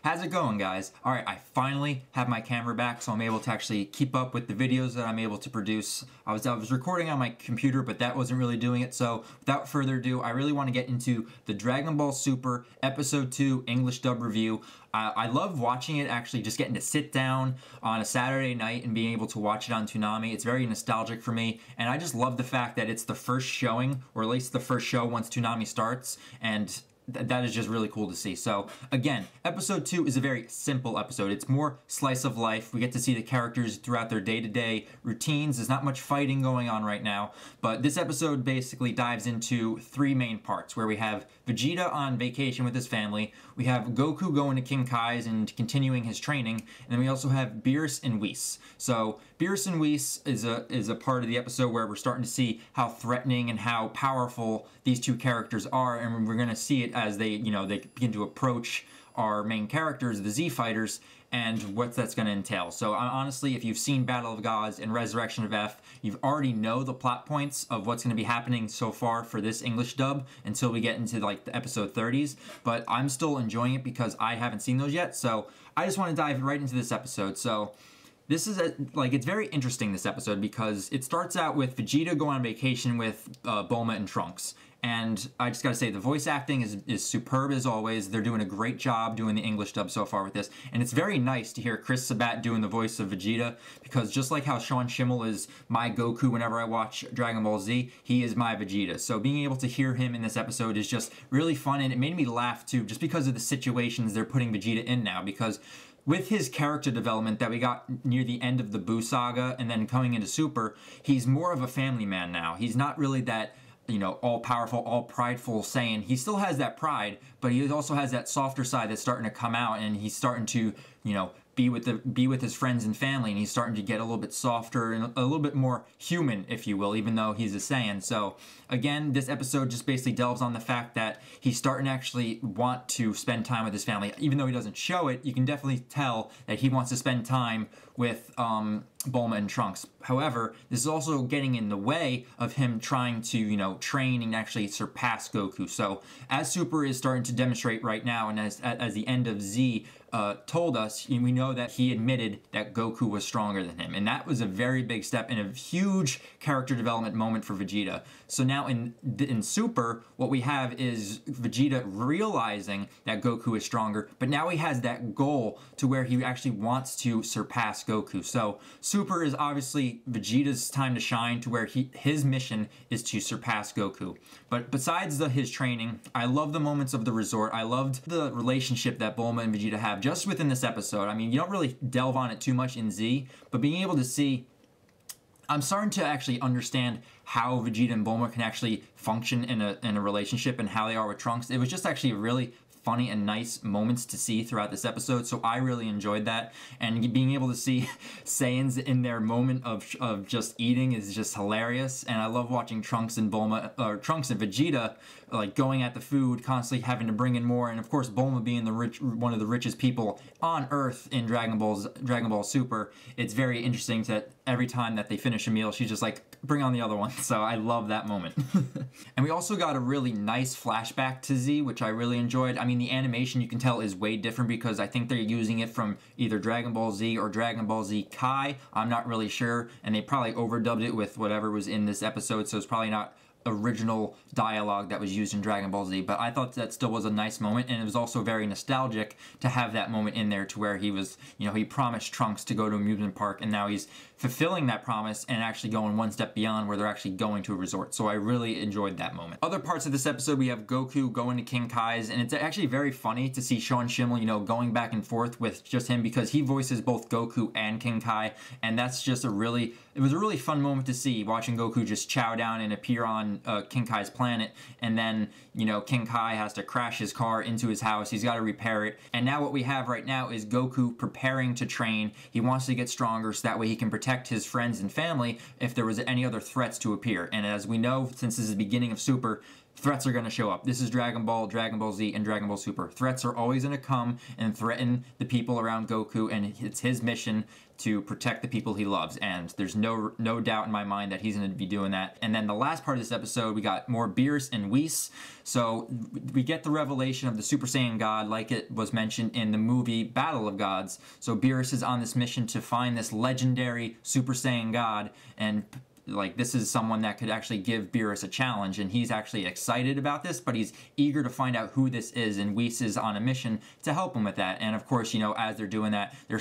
How's it going, guys? Alright, I finally have my camera back, so I'm able to actually keep up with the videos that I'm able to produce. I was recording on my computer, but that wasn't really doing it, so without further ado, I really want to get into the Dragon Ball Super Episode 2 English dub review. I love watching it, actually just getting to sit down on a Saturday night and being able to watch it on Toonami. It's very nostalgic for me, and I just love the fact that it's the first showing, or at least the first show once Toonami starts, and that is just really cool to see. So again, episode 2 is a very simple episode. It's more slice of life. We get to see the characters throughout their day-to-day routines. There's not much fighting going on right now, but this episode basically dives into 3 main parts, where we have Vegeta on vacation with his family, we have Goku going to King Kai's and continuing his training, and then we also have Beerus and Whis. So Beerus and Whis is a part of the episode where we're starting to see how threatening and how powerful these two characters are, and we're going to see it as they begin to approach our main characters, the Z Fighters, and what that's going to entail. So honestly, if you've seen Battle of Gods and Resurrection of F, you already know the plot points of what's going to be happening so far for this English dub until we get into like the episode 30s, but I'm still enjoying it because I haven't seen those yet, so I just want to dive right into this episode. So this is it's very interesting, this episode, because it starts out with Vegeta going on vacation with Bulma and Trunks. And I just gotta say, the voice acting is superb as always. They're doing a great job doing the English dub so far with this. And it's very nice to hear Chris Sabat doing the voice of Vegeta, because just like how Sean Schemmel is my Goku whenever I watch Dragon Ball Z, he is my Vegeta. So being able to hear him in this episode is just really fun, and it made me laugh too, just because of the situations they're putting Vegeta in now, because with his character development that we got near the end of the Buu saga and then coming into Super, he's more of a family man now. He's not really that, all-powerful, all-prideful Saiyan. He still has that pride, but he also has that softer side that's starting to come out, and he's starting to, be with his friends and family, and he's starting to get a little bit softer and a little bit more human, if you will, even though he's a Saiyan. So again, this episode just basically delves on the fact that he's starting to actually want to spend time with his family. Even though he doesn't show it, you can definitely tell that he wants to spend time with Bulma and Trunks. However, this is also getting in the way of him trying to, train and actually surpass Goku. So as Super is starting to demonstrate right now, and as the end of Z told us, we know that he admitted that Goku was stronger than him, and that was a very big step and a huge character development moment for Vegeta. So now in Super, what we have is Vegeta realizing that Goku is stronger, but now he has that goal to where he actually wants to surpass Goku. So Super is obviously Vegeta's time to shine, to where his mission is to surpass Goku. But besides his training, I love the moments of the resort. I loved the relationship that Bulma and Vegeta have just within this episode. I mean, you don't really delve on it too much in Z, but being able to see, I'm starting to actually understand how Vegeta and Bulma can actually function in a relationship and how they are with Trunks. It was just actually really funny and nice moments to see throughout this episode, so I really enjoyed that. And being able to see Saiyans in their moment of just eating is just hilarious. And I love watching Trunks and Trunks and Vegeta like going at the food, constantly having to bring in more, and of course Bulma being one of the richest people on Earth in Dragon Ball Super. It's very interesting that every time that they finish a meal, she's just like, bring on the other one. So I love that moment. And we also got a really nice flashback to Z, which I really enjoyed. I mean, the animation, you can tell, is way different, because I think they're using it from either Dragon Ball Z or Dragon Ball Z Kai. I'm not really sure, and they probably overdubbed it with whatever was in this episode, so it's probably not original dialogue that was used in Dragon Ball Z, but I thought that still was a nice moment, and it was also very nostalgic to have that moment in there, to where he was, he promised Trunks to go to an amusement park, and now he's fulfilling that promise and actually going one step beyond, where they're actually going to a resort. So I really enjoyed that moment. Other parts of this episode, we have Goku going to King Kai's, and it's actually very funny to see Sean Schemmel, going back and forth with just him, because he voices both Goku and King Kai, and that's just it was a really fun moment to see, watching Goku just chow down and appear on King Kai's planet, and then, King Kai has to crash his car into his house. He's got to repair it, and now what we have right now is Goku preparing to train. He wants to get stronger so that way he can protect his friends and family if there was any other threats to appear. And as we know, since this is the beginning of Super, threats are going to show up. This is Dragon Ball, Dragon Ball Z, and Dragon Ball Super. Threats are always going to come and threaten the people around Goku, and it's his mission to protect the people he loves, and there's no doubt in my mind that he's going to be doing that. And then the last part of this episode, we got more Beerus and Whis. So we get the revelation of the Super Saiyan God, like it was mentioned in the movie Battle of Gods. So Beerus is on this mission to find this legendary Super Saiyan God, and like, this is someone that could actually give Beerus a challenge, and he's actually excited about this, but he's eager to find out who this is, and Whis is on a mission to help him with that. And of course, you know, as they're doing that, they're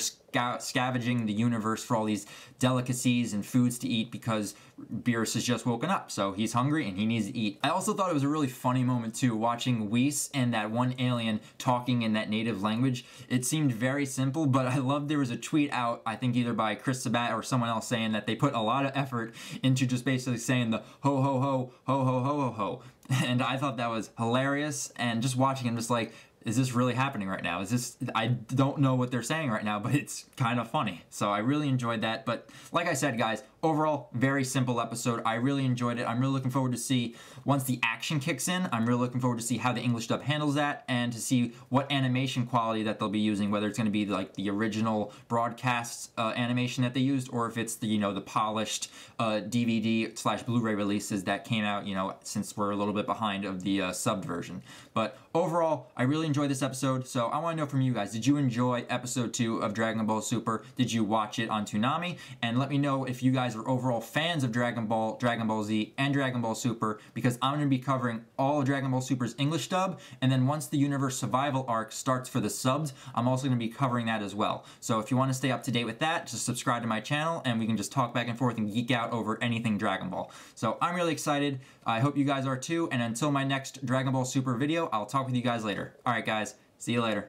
scavenging the universe for all these delicacies and foods to eat, because Beerus has just woken up, so he's hungry and he needs to eat. I also thought it was a really funny moment too, watching Whis and that one alien talking in that native language. It seemed very simple, but I loved there was a tweet out, I think either by Chris Sabat or someone else, saying that they put a lot of effort into just basically saying the ho ho ho ho ho ho ho ho. And I thought that was hilarious, and just watching him, just like, is this really happening right now? Is this, I don't know what they're saying right now, but it's kind of funny. So I really enjoyed that. But like I said, guys, overall, very simple episode. I really enjoyed it. I'm really looking forward to see, once the action kicks in, I'm really looking forward to see how the English dub handles that, and to see what animation quality that they'll be using, whether it's going to be like the original broadcast animation that they used, or if it's the, you know, the polished DVD/Blu-ray releases that came out, you know, since we're a little bit behind of the subbed version. But overall, I really enjoyed this episode, so I want to know from you guys, did you enjoy episode 2 of Dragon Ball Super? Did you watch it on Toonami? And let me know if you guys are overall fans of Dragon Ball, Dragon Ball Z, and Dragon Ball Super, because I'm going to be covering all of Dragon Ball Super's English dub, and then once the Universe Survival arc starts for the subs, I'm also going to be covering that as well. So if you want to stay up to date with that, just subscribe to my channel, and we can just talk back and forth and geek out over anything Dragon Ball. So I'm really excited. I hope you guys are too, and until my next Dragon Ball Super video, I'll talk with you guys later. Alright guys, see you later.